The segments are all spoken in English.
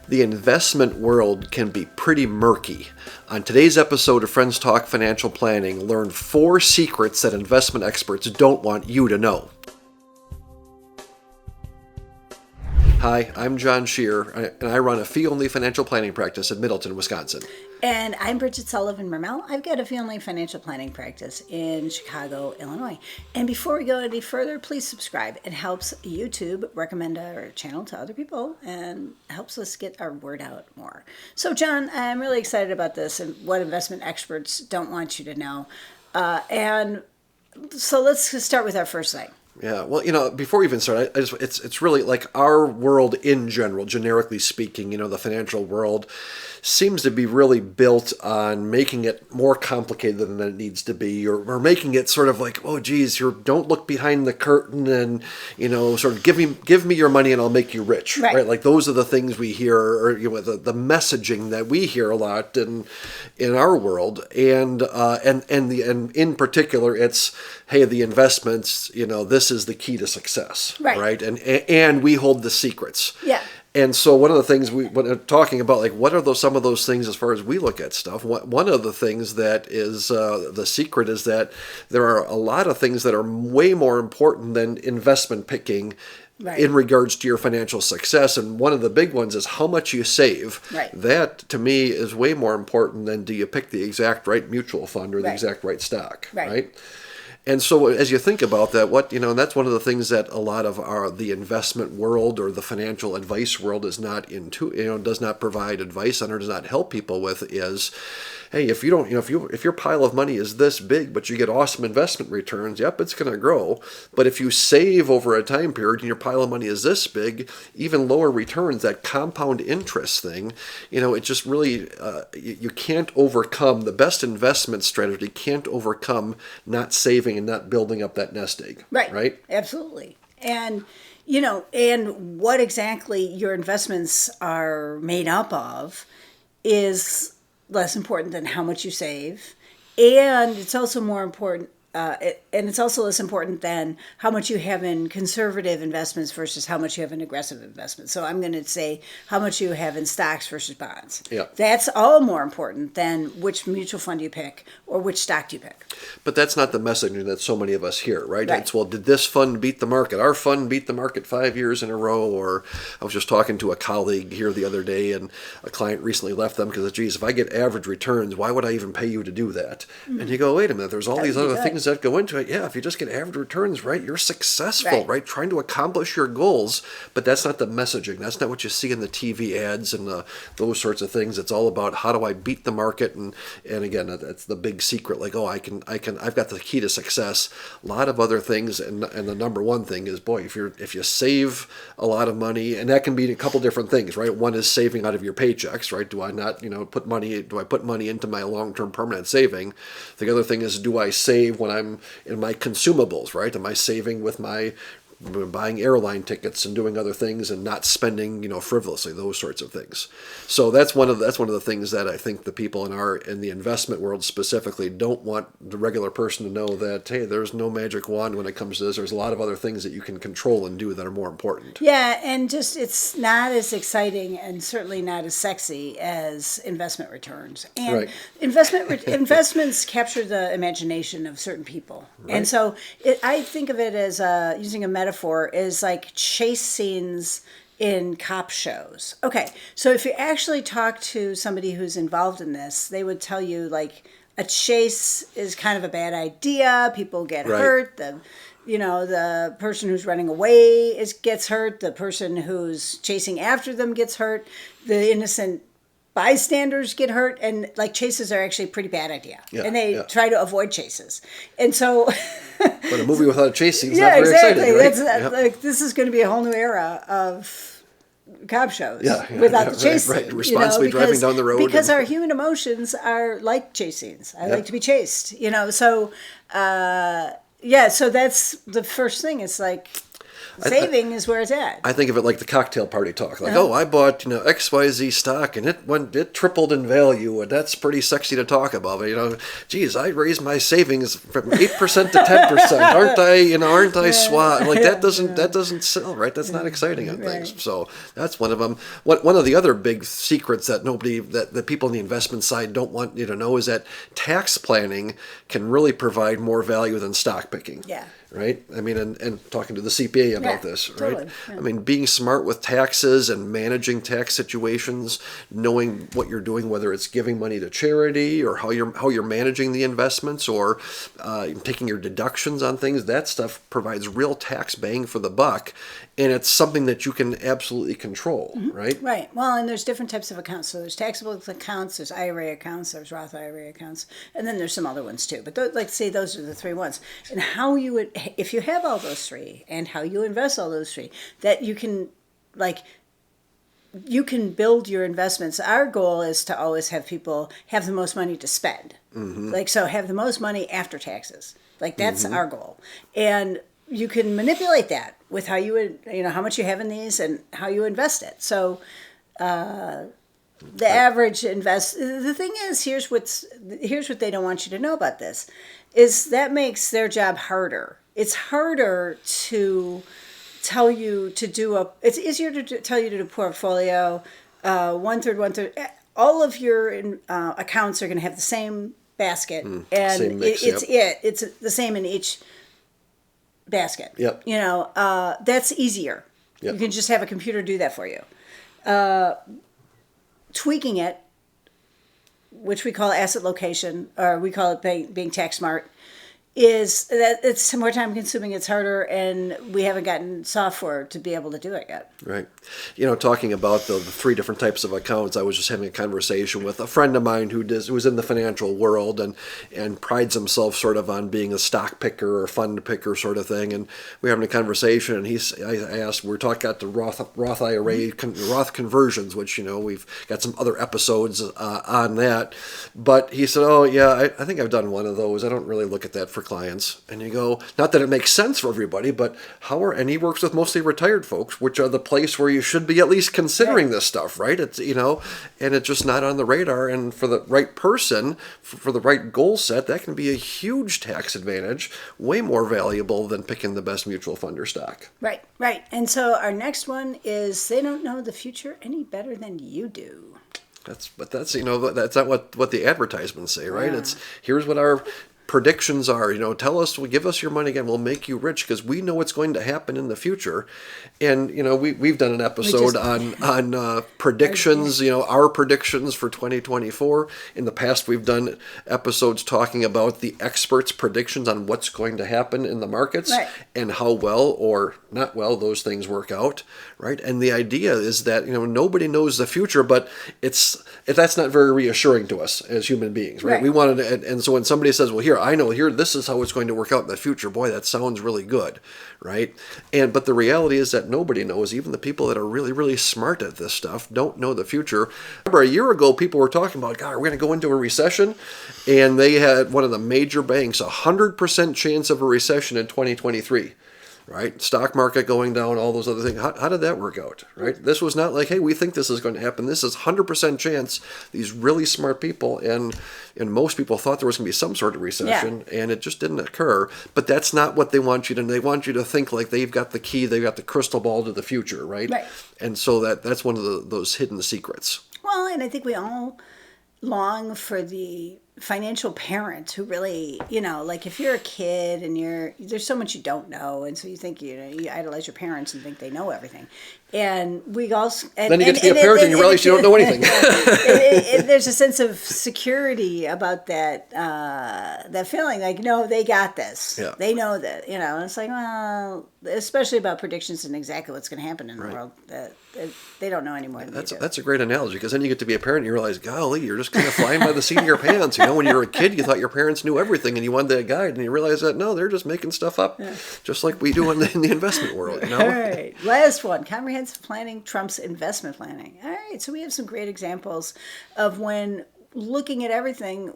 The investment world can be pretty murky. On today's episode of Friends Talk Financial Planning, learn 4 secrets that investment experts don't want you to know. Hi, I'm John Scherer, and I run a fee-only financial planning practice in Middleton, Wisconsin. And I'm Bridget Sullivan, Mermel. I've got a fee-only financial planning practice in Chicago, Illinois. And before we go any further, please subscribe. It helps YouTube recommend our channel to other people and helps us get our word out more. So, John, I'm really excited about this and what investment experts don't want you to know. And so let's start with our first thing. Yeah, well, before we even start, it's really like our world in general, generically speaking, the financial world seems to be really built on making it more complicated than it needs to be, or making it sort of like, oh, geez, don't look behind the curtain and, sort of give me your money and I'll make you rich, right? Like those are the things we hear, or the messaging that we hear a lot in our world, and in particular, it's, hey, the investments, this is the key to success, right? And we hold the secrets. Yeah. And so one of the things when talking about, like, what are some of those things as far as we look at stuff, one of the things that is the secret is that there are a lot of things that are way more important than investment picking in regards to your financial success. And one of the big ones is how much you save. Right. That, to me, is way more important than do you pick the exact right mutual fund or the exact right stock, right? And so as you think about that, and that's one of the things that a lot of the investment world or the financial advice world is not into, does not provide advice on or does not help people with is, hey, if you don't, if your pile of money is this big, but you get awesome investment returns, yep, it's going to grow. But if you save over a time period and your pile of money is this big, even lower returns, that compound interest thing, it just really, you can't overcome, the best investment strategy can't overcome not saving and not building up that nest egg. Right? Absolutely. And, and what exactly your investments are made up of is less important than how much you save. And it's also more important, and it's also less important than how much you have in conservative investments versus how much you have in aggressive investments. So I'm going to say how much you have in stocks versus bonds. Yeah. That's all more important than which mutual fund you pick or which stock you pick. But that's not the messaging that so many of us hear, right? It's, well, did this fund beat the market? Our fund beat the market 5 years in a row. Or I was just talking to a colleague here the other day, and a client recently left them because, geez, if I get average returns, why would I even pay you to do that? Mm-hmm. And you go, wait a minute, there's all these other things that go into it. Yeah, if you just get average returns, right, you're successful, right? Trying to accomplish your goals. But that's not the messaging. That's not what you see in the TV ads and those sorts of things. It's all about how do I beat the market, and again, that's the big secret. Like, oh, I've got the key to success. A lot of other things, and the number one thing is, boy, if you save a lot of money, and that can be a couple different things, right? One is saving out of your paychecks, right? Do I not, put money into my long-term permanent saving? The other thing is, do I save when I'm in my consumables, right? Am I saving with my buying airline tickets and doing other things and not spending, frivolously, those sorts of things. So that's one of the things that I think the people in the investment world specifically don't want the regular person to know, that, hey, there's no magic wand when it comes to this. There's a lot of other things that you can control and do that are more important. Yeah, and just it's not as exciting and certainly not as sexy as investment returns. And investments capture the imagination of certain people. Right. And so I think of it as using a metaphor is like chase scenes in cop shows. Okay, so if you actually talk to somebody who's involved in this, they would tell you, like, a chase is kind of a bad idea. People get hurt. The person who's running away gets hurt. The person who's chasing after them gets hurt. The innocent bystanders get hurt, and like chases are actually a pretty bad idea, and they try to avoid chases. And so, but a movie without a chase seems not very exciting, right? Like, this is going to be a whole new era of cop shows without the chase scene, responsibly driving down the road, because our human emotions are like chase scenes. I like to be chased, so so that's the first thing. It's like, Saving is where it's at. I think of it like the cocktail party talk. Like, oh, I bought, XYZ stock and it tripled in value, and that's pretty sexy to talk about. But, geez, I raised my savings from 8% to 10%. Aren't I swat? Like that doesn't sell, right? That's not exciting on things. So that's one of them. One of the other big secrets that that people on the investment side don't want you to know is that tax planning can really provide more value than stock picking. Yeah. Right? I mean, and talking to the CPA about this, right? Totally. Yeah. I mean, being smart with taxes and managing tax situations, knowing what you're doing, whether it's giving money to charity or how you're managing the investments or taking your deductions on things, that stuff provides real tax bang for the buck. And it's something that you can absolutely control, right? Right. Well, and there's different types of accounts. So there's taxable accounts, there's IRA accounts, there's Roth IRA accounts, and then there's some other ones too. But those are the three ones. And how you would, if you have all those three, and how you invest all those three, that you can build your investments. Our goal is to always have people have the most money to spend. So have the most money after taxes. That's our goal. And you can manipulate that with how you would, how much you have in these and how you invest it. So the average the thing is, here's what they don't want you to know about this, is that makes their job harder. It's harder to tell you to do it's easier to tell you to do a portfolio, one third. All of your accounts are going to have the same basket, and same mix, it's the same in each basket. Yep. That's easier. Yep. You can just have a computer do that for you. Tweaking it, which we call asset location, or we call it being tax smart, is that it's more time consuming, it's harder, and we haven't gotten software to be able to do it yet. Right. Talking about the three different types of accounts, I was just having a conversation with a friend of mine who's in the financial world and prides himself sort of on being a stock picker or fund picker sort of thing. And we were having a conversation, and I asked, we're talking about the Roth IRA, Roth conversions, which, we've got some other episodes on that. But he said, oh, yeah, I think I've done one of those. I don't really look at that for clients. And you go, not that it makes sense for everybody, but and he works with mostly retired folks, which are the place where you should be at least considering this stuff, right? It's, and it's just not on the radar. And for the right person, for the right goal set, that can be a huge tax advantage, way more valuable than picking the best mutual fund or stock. Right. And so our next one is, they don't know the future any better than you do. That's not what the advertisements say, right? Yeah. It's, here's what our predictions are, give us your money again, we'll make you rich because we know what's going to happen in the future. And we've done an episode on predictions, our predictions for 2024. In the past, we've done episodes talking about the experts' predictions on what's going to happen in the markets, right, and how well or not well those things work out, right? And the idea is that nobody knows the future, but that's not very reassuring to us as human beings, right? We wanted to, and so when somebody says, well, here, this is how it's going to work out in the future. Boy, that sounds really good, right? But the reality is that nobody knows. Even the people that are really, really smart at this stuff don't know the future. Remember, a year ago, people were talking about, God, we're going to go into a recession. And they had one of the major banks, 100% chance of a recession in 2023. Right? Stock market going down, all those other things. How did that work out? Right? This was not like, hey, we think this is going to happen. This is 100% chance. These really smart people and most people thought there was going to be some sort of recession, and it just didn't occur. But that's not what they want you to. They want you to think like they've got the key, they've got the crystal ball to the future, right? And so that's one of those hidden secrets. Well, and I think we all long for the financial parent who really, like if you're a kid and there's so much you don't know, and so you think you idolize your parents and think they know everything, and we also then you get to be a parent and you realize you don't know anything. There's a sense of security about that feeling like, no, they got this. Yeah. They know that, and it's like, well, especially about predictions and exactly what's going to happen in the world, that they don't know anymore. That's a great analogy, because then you get to be a parent and you realize, golly, you're just kind of flying by the seat of your pants. When you were a kid, you thought your parents knew everything and you wanted that guide, and you realize that no, they're just making stuff up, just like we do in the investment world. All right, last one: comprehensive planning trumps investment planning. All right, so we have some great examples of when looking at everything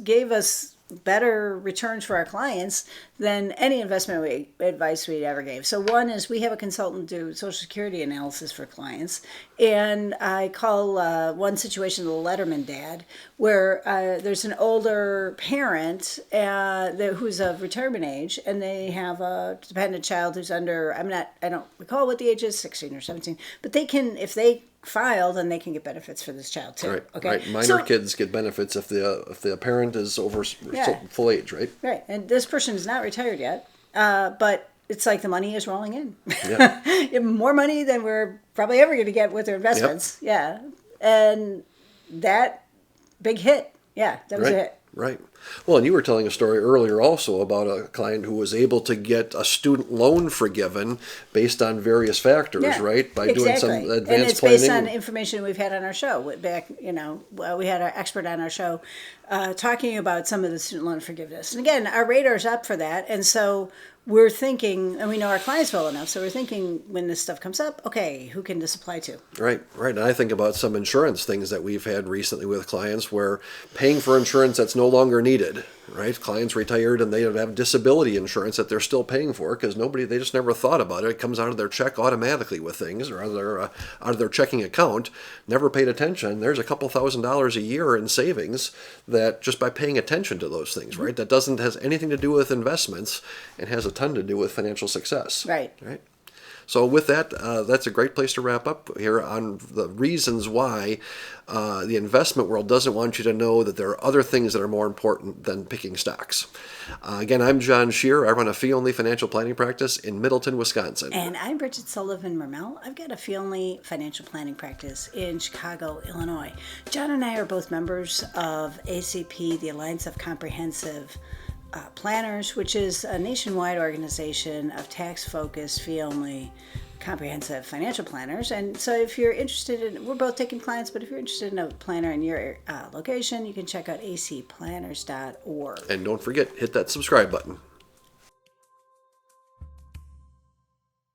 gave us better returns for our clients than any investment advice we ever gave. So one is we have a consultant do Social Security analysis for clients, and I call one situation the Letterman dad, where there's an older parent who's of retirement age, and they have a dependent child who's under, I don't recall what the age is, 16 or 17, but they can, if they file, then they can get benefits for this child too. Right. Okay. Right. Minor kids get benefits if the parent is over full age. Right. Right. And this person is not retired yet, but it's like the money is rolling in. Yeah. More money than we're probably ever going to get with their investments. Yep. Yeah. And that big hit. Yeah, that was a hit. Right. Well, and you were telling a story earlier also about a client who was able to get a student loan forgiven based on various factors, right? By doing some advanced planning. And it's based on information we've had on our show. Back, we had our expert on our show talking about some of the student loan forgiveness. And again, our radar's up for that. And so we're thinking, and we know our clients well enough, so we're thinking when this stuff comes up, okay, who can this apply to? Right. And I think about some insurance things that we've had recently with clients where paying for insurance that's no longer needed, right? Clients retired and they have disability insurance that they're still paying for because they just never thought about it. It comes out of their check automatically with things, or out of their checking account, never paid attention. There's a couple $1,000s a year in savings that just by paying attention to those things, right? That has anything to do with investments and has a ton to do with financial success. Right. So with that, that's a great place to wrap up here on the reasons why the investment world doesn't want you to know that there are other things that are more important than picking stocks. Again, I'm John Scherer. I run a fee-only financial planning practice in Middleton, Wisconsin. And I'm Bridget Sullivan Mermel. I've got a fee-only financial planning practice in Chicago, Illinois. John and I are both members of ACP, the Alliance of Comprehensive Planners, which is a nationwide organization of tax-focused, fee-only, comprehensive financial planners. And so if you're interested we're both taking clients, but if you're interested in a planner in your location, you can check out acplanners.org. And don't forget, hit that subscribe button.